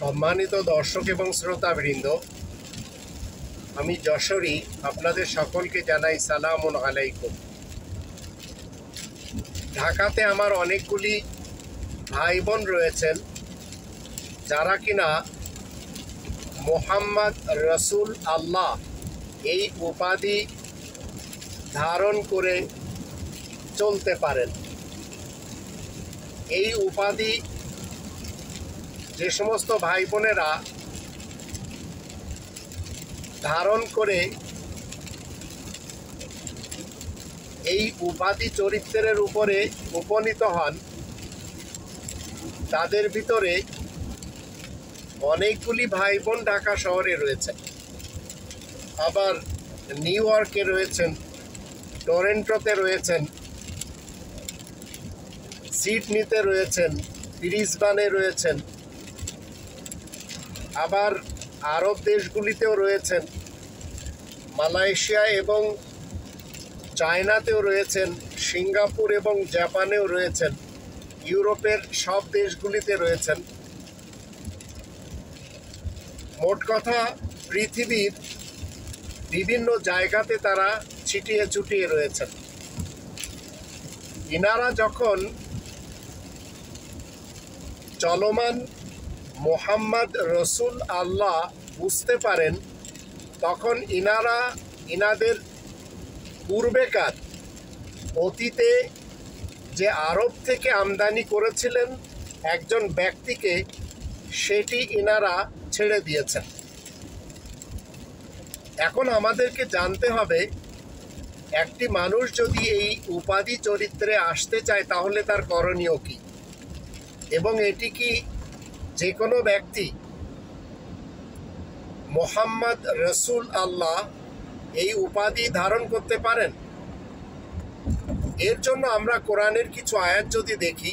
সম্মানিত দর্শক এবং শ্রোতাবৃন্দ, আমি যশোরী আপনাদের সকলকে জানাই সালামুন আলাইকুম। ঢাকাতে আমার অনেকগুলি ভাই বোন রয়েছেন যারা কিনা মোহাম্মদ রসুল আল্লাহ এই উপাধি ধারণ করে চলতে পারেন। এই উপাধি যে সমস্ত ভাই বোনেরা ধারণ করে এই উপাধি চরিত্রের উপরে উপনীত হন, তাদের ভিতরে অনেকগুলি ভাই বোন ঢাকা শহরে রয়েছেন, আবার নিউ ইয়র্কে রয়েছেন, টরন্টোতে রয়েছেন, সিডনিতে রয়েছেন, ব্রিসবেনে রয়েছেন, আবার আরব দেশগুলিতেও রয়েছেন, মালয়েশিয়া এবং চায়নাতেও রয়েছেন, সিঙ্গাপুর এবং জাপানেও রয়েছেন, ইউরোপের সব দেশগুলিতে রয়েছেন। মোট কথা পৃথিবীর বিভিন্ন জায়গাতে তারা ছিটিয়ে ছুটিয়ে রয়েছেন। ইনারা যখন চলমান মোহাম্মদ রসুল আল্লাহ বুঝতে পারেন, তখন ইনাদের পূর্বেকার অতীতে যে আরব থেকে আমদানি করেছিলেন একজন ব্যক্তিকে, সেটি ইনারা ছেড়ে দিয়েছেন। এখন আমাদেরকে জানতে হবে, একটি মানুষ যদি এই উপাধি চরিত্রে আসতে চায় তাহলে তার করণীয় কী, এবং এটি কি যে কোনো ব্যক্তি মোহাম্মদ রসুল আল্লাহ এই উপাধি ধারণ করতে পারেন? এর জন্য আমরা কোরআনের কিছু আয়াত যদি দেখি,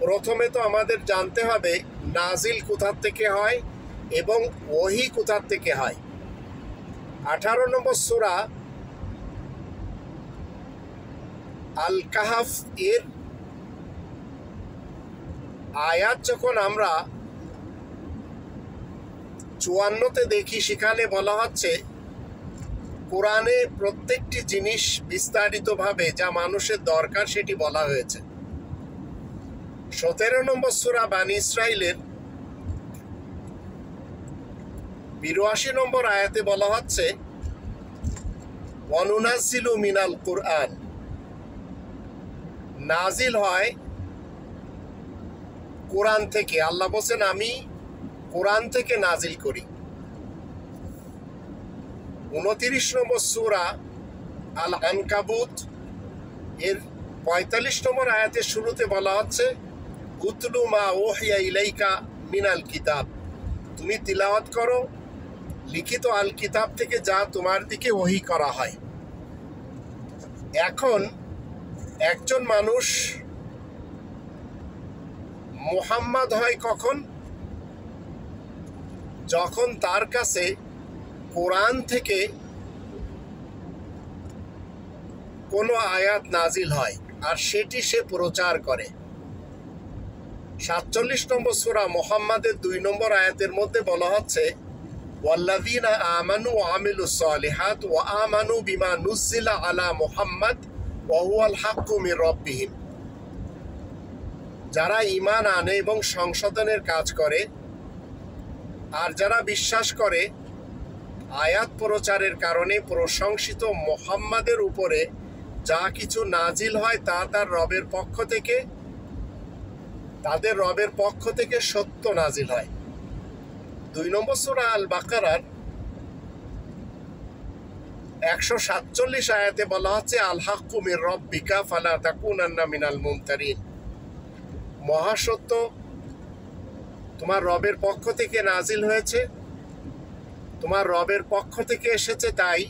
প্রথমে তো আমাদের জানতে হবে নাজিল কোথা থেকে হয় এবং ওহী কোথা থেকে হয়। 18 নম্বর সূরা আল কাহাফ এর আয়াত যখন আমরা 54-তে দেখি, সেখানে বলা হচ্ছে কোরআনে প্রত্যেকটি জিনিস বিস্তারিতভাবে যা মানুষের দরকার সেটি বলা হয়েছে। 17 নম্বর সূরা বানী ইসরাইলের 82 নম্বর আয়াতে বলা হচ্ছে ওয়ানুনাজ্জিলু মিনাল কুরআন, নাজিল হয় কোরআন থেকে। আল্লাহ বলেন, আমি কোরআন থেকে নাজিল করি। 29 নম্বর সূরা আল আনকাবুত এর 45 নম্বর আয়াতের শুরুতে বলা হচ্ছে উতলু মা ওহিয়া ইলাইকা মিনাল কিতাব, তুমি তিলাওয়াত করো লিখিত আল কিতাব থেকে যা তোমার দিকে ওহী করা হয়। এখন একজন মানুষ মুহাম্মদ হয় কখন? যখন তার কাছে কোরআন থেকে কোনো আয়াত নাজিল হয় আর সেটি সে প্রচার করে। 47 নম্বর সূরা মুহাম্মাদের 2 নম্বর আয়াতের মধ্যে বলা হচ্ছে ওয়াল্লাযীনা আমানু ওয়া আমিলুস সালিহাত ওয়া আমানু বিমা নুজ্জিলা আলা মুহাম্মাদ ওয়া হুয়াল হাক্কু মির রাব্বিহিম, যারা ঈমান আনে এবং সংশোধনের কাজ করে আর যারা বিশ্বাস করে আয়াত প্রচারের কারণে প্রশংসিত মুহাম্মাদের উপরে যা কিছু নাজিল হয় তা তার রবের পক্ষ থেকে, তাদের রবের পক্ষ থেকে সত্য নাজিল হয়। 2 নম্বর সূরা আল বাকারার 147 আয়াতে বলা হচ্ছে আল হাক্কু মির রাব্বিকা ফালা তাকুনান্না মিনাল মুমতারিন, মহাসত্য তোমার রবের পক্ষ থেকে নাজিল হয়েছে, তোমার রবের পক্ষ থেকে এসেছে, তাই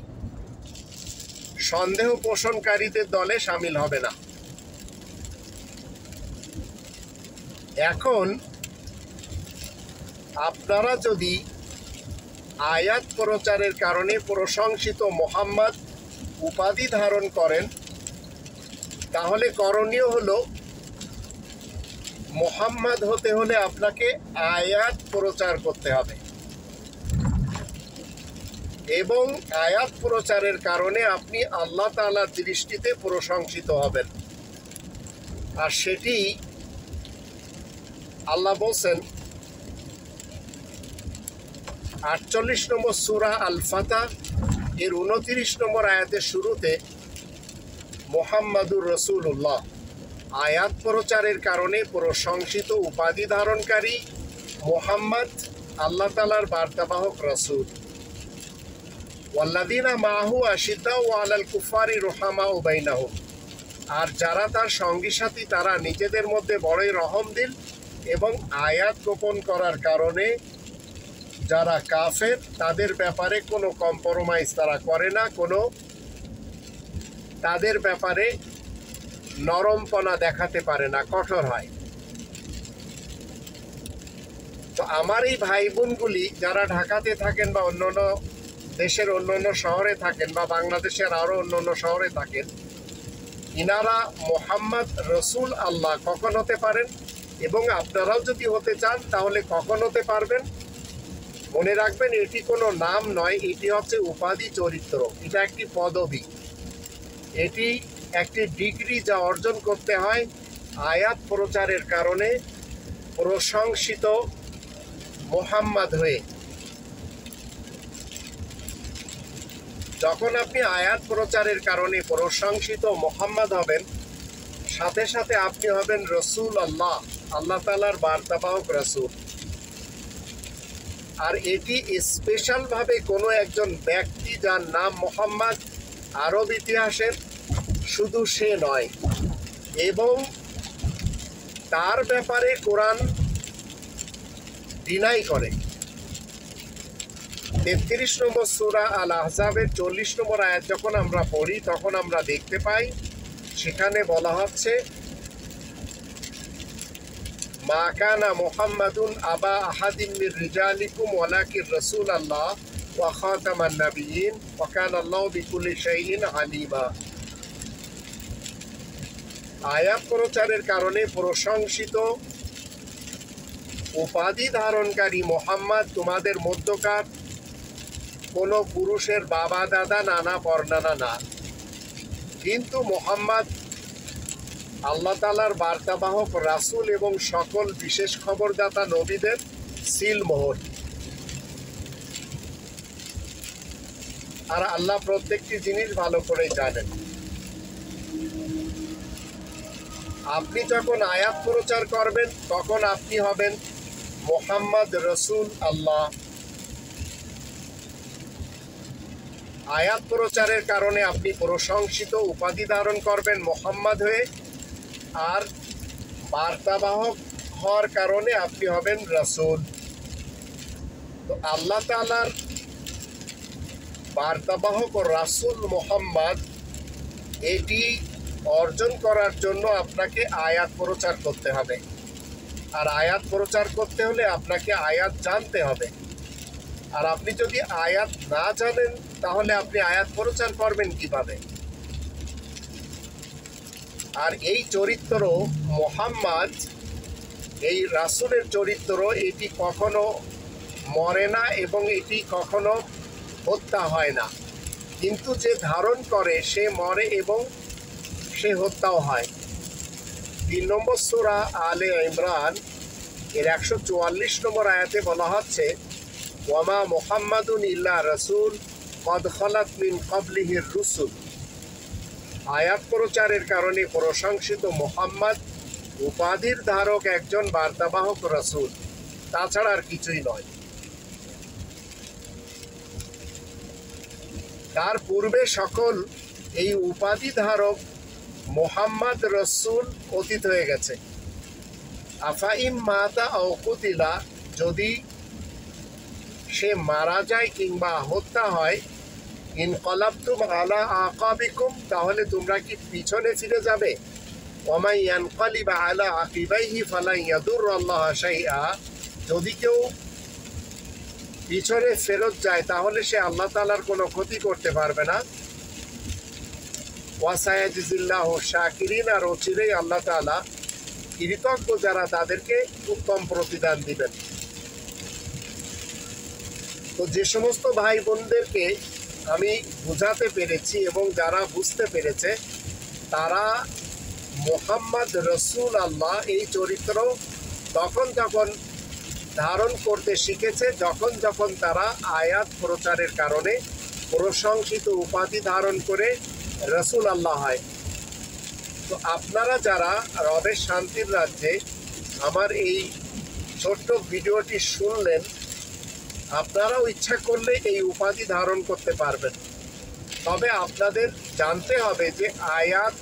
সন্দেহ পোষণকারীদের দলে শামিল হবে না। এখন আপনারা যদি আয়াত প্রচারের কারণে প্রশংসিত মুহাম্মদ উপাধি ধারণ করেন, তাহলে করণীয় হলো মুহাম্মদ হতে হলে আপনাকে আয়াত প্রচার করতে হবে, এবং আয়াত প্রচারের কারণে আপনি আল্লাহ তাআলার দৃষ্টিতে প্রশংসিত হবেন। আর সেটি আল্লাহ বলছেন 48 নম্বর সূরা আল ফাতহ এর 29 নম্বর আয়াতের শুরুতে, মুহাম্মাদুর রাসূলুল্লাহ, আয়াত প্রচারের কারণে প্রশংসিত উপাধি ধারণকারী মুহাম্মদ আল্লাহ তাআলার বার্তাবাহক রাসূল। ওয়াল্লাযীনা মাআহু আশিদ্দাউ আলাল কুফারি রুহামাউ বাইনাহুম, আর যারা তার সঙ্গী সাথী তারা নিজেদের মধ্যে বড়ই রহমদিল, এবং আয়াত গোপন করার কারণে যারা কাফের তাদের ব্যাপারে কোনো কম্প্রোমাইজ তারা করে না, কোনো তাদের ব্যাপারে নরমপনা দেখাতে পারে না, কঠোর হয়। তো আমার এই ভাই বোনগুলি যারা ঢাকাতে থাকেন বা অন্যান্য দেশের অন্যান্য শহরে থাকেন বা বাংলাদেশের আরও অন্যান্য শহরে থাকেন, ইনারা মোহাম্মদ রসুল আল্লাহ কখন হতে পারেন, এবং আপনারাও যদি হতে চান তাহলে কখন হতে পারবেন। মনে রাখবেন, এটি কোনো নাম নয়, এটি হচ্ছে উপাধি চরিত্র, এটা একটি পদবি, এটি একটি ডিগ্রি যা অর্জন করতে হয় আয়াত প্রচারের কারণে প্রশংসিত মুহাম্মদ হয়ে। যখন আপনি আয়াত প্রচারের কারণে প্রশংসিত মুহাম্মদ হবেন, সাথে সাথে আপনি হবেন রসুল আল্লাহ, আল্লাহ তাআলার বার্তাবাহক রাসূল। আর এটি স্পেশালভাবে কোনো একজন ব্যক্তি যার নাম মুহাম্মদ আরব ইতিহাসের শুধু সে নয়, এবং তার ব্যাপারে কোরআন ডিনাই করে। 33 নম্বর সূরা আল আহজাবের 40 নম্বর আয়াত যখন আমরা পড়ি তখন আমরা দেখতে পাই সেখানে বলা হচ্ছে, মা কানা মুহাম্মাদুন আবা আহাদিন মির রিজালিকুম ওয়ালাকিন রাসূলুল্লাহ ওয়া খাতামান নাবিয়্যিন ওয়া কানা আল্লাহু বিকুল্লি শাইইন আলিমা। আয়াত প্রচারের কারণে প্রশংসিত উপাধি ধারণকারী মুহাম্মদ তোমাদের মধ্যকার কোনো পুরুষের বাবা দাদা নানা পরনানা না, কিন্তু মুহাম্মদ আল্লাহ তাআলার বার্তাবাহক রাসূল এবং সকল বিশেষ খবরদাতা নবীদের সিলমোহর। আর আল্লাহ প্রত্যেকটি জিনিস ভালো করে জানেন। আপনি যখন আয়াত প্রচার করবেন তখন আপনি হবেন মুহাম্মদ রসুল আল্লাহ। আয়াত প্রচারের কারণে আপনি প্রশংসিত উপাধি ধারণ করবেন মুহাম্মদ হয়ে, আর বার্তাবাহক হওয়ার কারণে আপনি হবেন রাসূল। তো আল্লাহ তাআলার বার্তাবাহক ও রাসূল মুহাম্মদ, এটি অর্জন করার জন্য আপনাকে আয়াত প্রচার করতে হবে। আর আয়াত প্রচার করতে হলে আপনাকে আয়াত জানতে হবে। আর আপনি যদি আয়াত না জানেন তাহলে আপনি আয়াত প্রচার করবেন কিভাবে? আর এই চরিত্র মুহাম্মদ, এই রাসূলের চরিত্র, এটি কখনো মরে না এবং এটি কখনো হত্যা হয় না, কিন্তু যে ধারণ করে সে মরে এবং সে হত্যাও হয়। 3 নম্বর সূরা আলে ইমরান এর 144 নম্বর আয়াতে বলা হচ্ছে, ওয়ামা মুহাম্মাদুন ইল্লা রাসূল কদ খালাত মিন ক্বাবলিহির রুসুল। আয়াত প্রচারের কারণে প্রশংসিত মুহাম্মদ উপাধির ধারক একজন বার্তাবাহক রাসূল, তাছাড়া আর কিছুই নয়। তার পূর্বে সকল এই উপাধি ধারক মুহাম্মদ রসুল অতীত হয়ে গেছে। আফাইম মাতা আও কুতিলা, যদি সে মারা যায় কিংবা হত্যা হয়, ইনকালাবতুম আলা আকাবিকুম, তাহলে তোমরা কি পিছনে ফিরে যাবে? ওয়ামান ইয়ানকালিব আলা আকিবাইহি ফালা ইয়াদুরুল্লাহ শাইআ, যদি কেউ পিছনে ফেরত যায় তাহলে সে আল্লাহ তাআলার কোনো ক্ষতি করতে পারবে না। ওয়াসায়াজিল্লাহু শাকিরিন, আর অচিরেই আল্লাহ তাআলা কৃতজ্ঞ যারা তাদেরকে উত্তম প্রতিদান দিবেন। তো যে সমস্ত ভাই বোনদেরকে আমি বুঝাতে পেরেছি এবং যারা বুঝতে পেরেছে তারা মুহাম্মদ রসুল আল্লাহ এই চরিত্র তখন ধারণ করতে শিখেছে যখন তারা আয়াত প্রচারের কারণে প্রশংসিত উপাধি ধারণ করে রসুল আল্লাহ হয়। তো আপনারা যারা রবের শান্তির রাজ্যে আমার এই ছোট্ট ভিডিওটি শুনলেন, আপনারাও ইচ্ছা করলে এই উপাধি ধারণ করতে পারবেন। তবে আপনাদের জানতে হবে যে আয়াত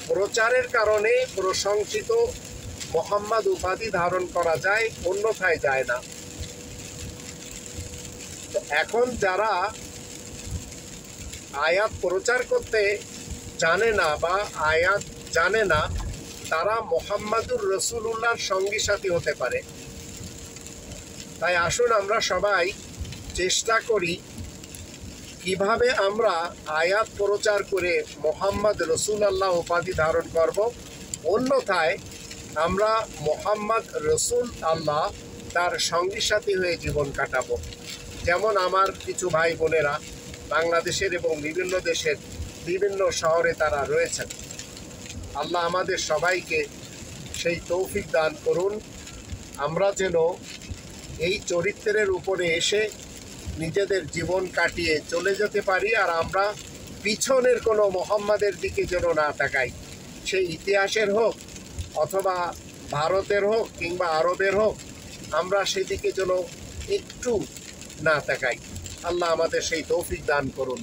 প্রচারের কারণে প্রশংসিত মোহাম্মদ উপাধি ধারণ করা যায়, অন্যথায় যায় না। তো এখন যারা আয়াত প্রচার করতে জানে না বা আয়াত জানে না, তারা মোহাম্মদুর রসুলুল্লাহর সঙ্গী সাথী হতে পারে। তাই আসুন আমরা সবাই চেষ্টা করি কিভাবে আমরা আয়াত প্রচার করে মোহাম্মদ রসুলাল্লাহ উপাধি ধারণ করব, অন্যথায় আমরা মোহাম্মদ রসুল আল্লাহ তার সঙ্গী সাথী হয়ে জীবন কাটাবো। যেমন আমার কিছু ভাই বোনেরা বাংলাদেশের এবং বিভিন্ন দেশের বিভিন্ন শহরে তারা রয়েছেন। আল্লাহ আমাদের সবাইকে সেই তৌফিক দান করুন, আমরা যেন এই চরিত্রের উপরে এসে নিজেদের জীবন কাটিয়ে চলে যেতে পারি, আর আমরা পিছনের কোনো মোহাম্মদের দিকে যেন না তাকাই। সেই ইতিহাসের হোক অথবা ভারতের হোক কিংবা আরবের হোক, আমরা সেদিকে যেন একটু না তাকাই। আল্লাহ আমাদের সেই তৌফিক দান করুন।